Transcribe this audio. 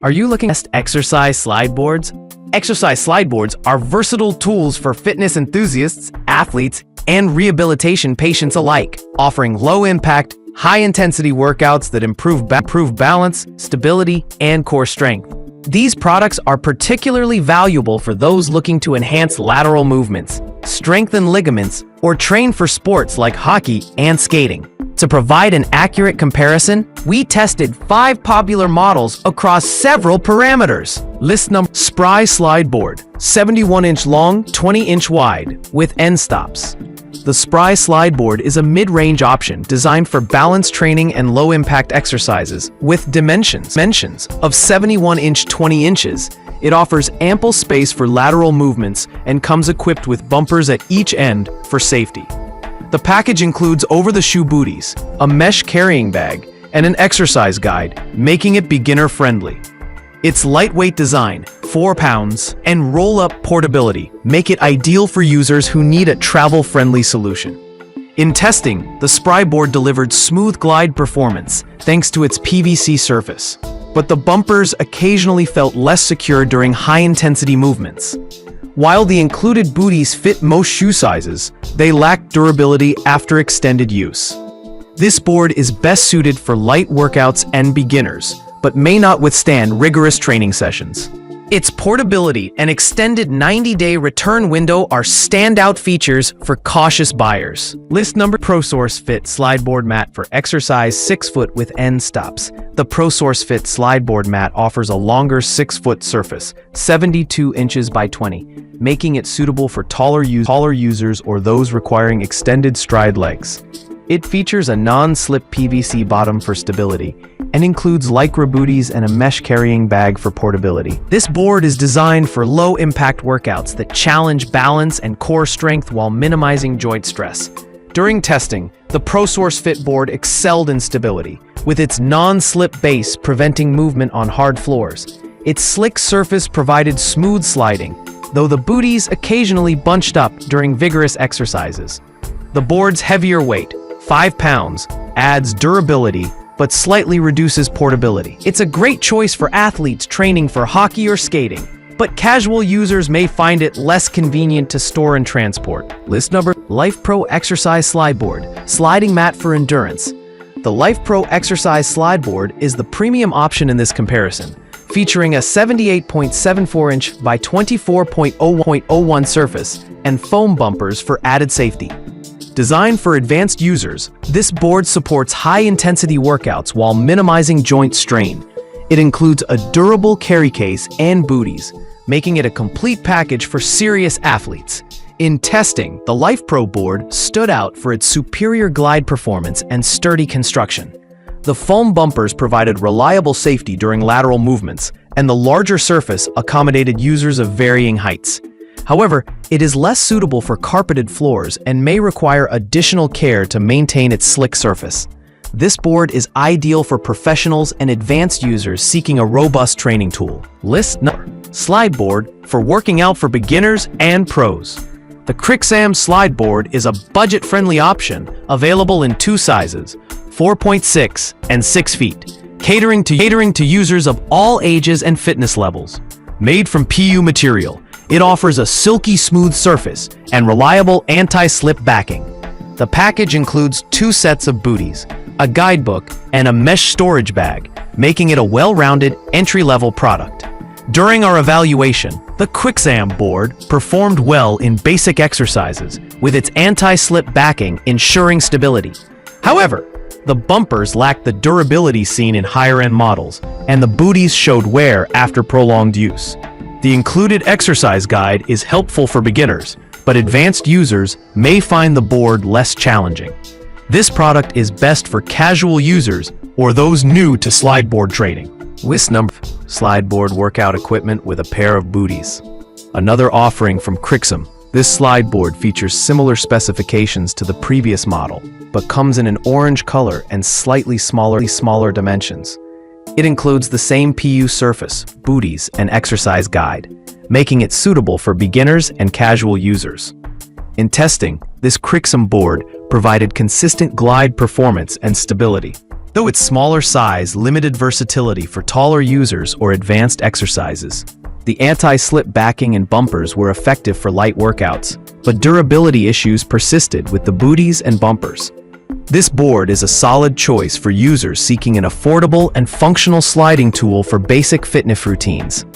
Are you looking at exercise slide boards? Exercise slide boards are versatile tools for fitness enthusiasts, athletes, and rehabilitation patients alike, offering low-impact, high-intensity workouts that improve balance, stability, and core strength. These products are particularly valuable for those looking to enhance lateral movements, strengthen ligaments, or train for sports like hockey and skating. To provide an accurate comparison, we tested 5 popular models across several parameters. List number: Spry Slide Board, 71-inch long, 20-inch wide, with end stops. The Spry Slide Board is a mid-range option designed for balance training and low-impact exercises. With dimensions of 71-inch 20 inches, it offers ample space for lateral movements and comes equipped with bumpers at each end for safety. The package includes over-the-shoe booties, a mesh carrying bag, and an exercise guide, making it beginner-friendly. Its lightweight design, 4 pounds, and roll-up portability make it ideal for users who need a travel-friendly solution. In testing, the Spry board delivered smooth glide performance thanks to its PVC surface, but the bumpers occasionally felt less secure during high-intensity movements. While the included booties fit most shoe sizes, they lack durability after extended use. This board is best suited for light workouts and beginners, but may not withstand rigorous training sessions. Its portability and extended 90-day return window are standout features for cautious buyers. List number: ProSource Fit Slide Board Mat for exercise 6-foot with end stops. The ProSource Fit Slide Board Mat offers a longer 6-foot surface, 72 inches by 20, making it suitable for taller users or those requiring extended stride legs. It features a non-slip PVC bottom for stability and includes Lycra booties and a mesh carrying bag for portability. This board is designed for low-impact workouts that challenge balance and core strength while minimizing joint stress. During testing, the ProSource Fit board excelled in stability, with its non-slip base preventing movement on hard floors. Its slick surface provided smooth sliding, though the booties occasionally bunched up during vigorous exercises. The board's heavier weight, 5 pounds, adds durability but slightly reduces portability. It's a great choice for athletes training for hockey or skating, but casual users may find it less convenient to store and transport. List number: LifePro Exercise Slide Board, Sliding Mat for Endurance. The LifePro Exercise Slide Board is the premium option in this comparison, featuring a 78.74-inch by 24.01 surface and foam bumpers for added safety. Designed for advanced users, this board supports high-intensity workouts while minimizing joint strain. It includes a durable carry case and booties, making it a complete package for serious athletes. In testing, the LifePro board stood out for its superior glide performance and sturdy construction. The foam bumpers provided reliable safety during lateral movements, and the larger surface accommodated users of varying heights. However, it is less suitable for carpeted floors and may require additional care to maintain its slick surface. This board is ideal for professionals and advanced users seeking a robust training tool. List number: Slide Board for working out for beginners and pros. The Crixam Slide Board is a budget-friendly option available in 2 sizes, 4.6 and 6 feet, catering to users of all ages and fitness levels. Made from PU material, it offers a silky smooth surface and reliable anti-slip backing. The package includes 2 sets of booties, a guidebook, and a mesh storage bag, making it a well-rounded entry-level product. During our evaluation, the Crixam board performed well in basic exercises, with its anti-slip backing ensuring stability. However, the bumpers lacked the durability seen in higher-end models, and the booties showed wear after prolonged use. The included exercise guide is helpful for beginners, but advanced users may find the board less challenging. This product is best for casual users or those new to slide board training. List number: Slide board workout equipment with a pair of booties. Another offering from Crixam, this slide board features similar specifications to the previous model, but comes in an orange color and slightly smaller dimensions. It includes the same PU surface, booties, and exercise guide, making it suitable for beginners and casual users. In testing, this Crixam board provided consistent glide performance and stability. Though its smaller size limited versatility for taller users or advanced exercises. The anti-slip backing and bumpers were effective for light workouts, but durability issues persisted with the booties and bumpers. This board is a solid choice for users seeking an affordable and functional sliding tool for basic fitness routines.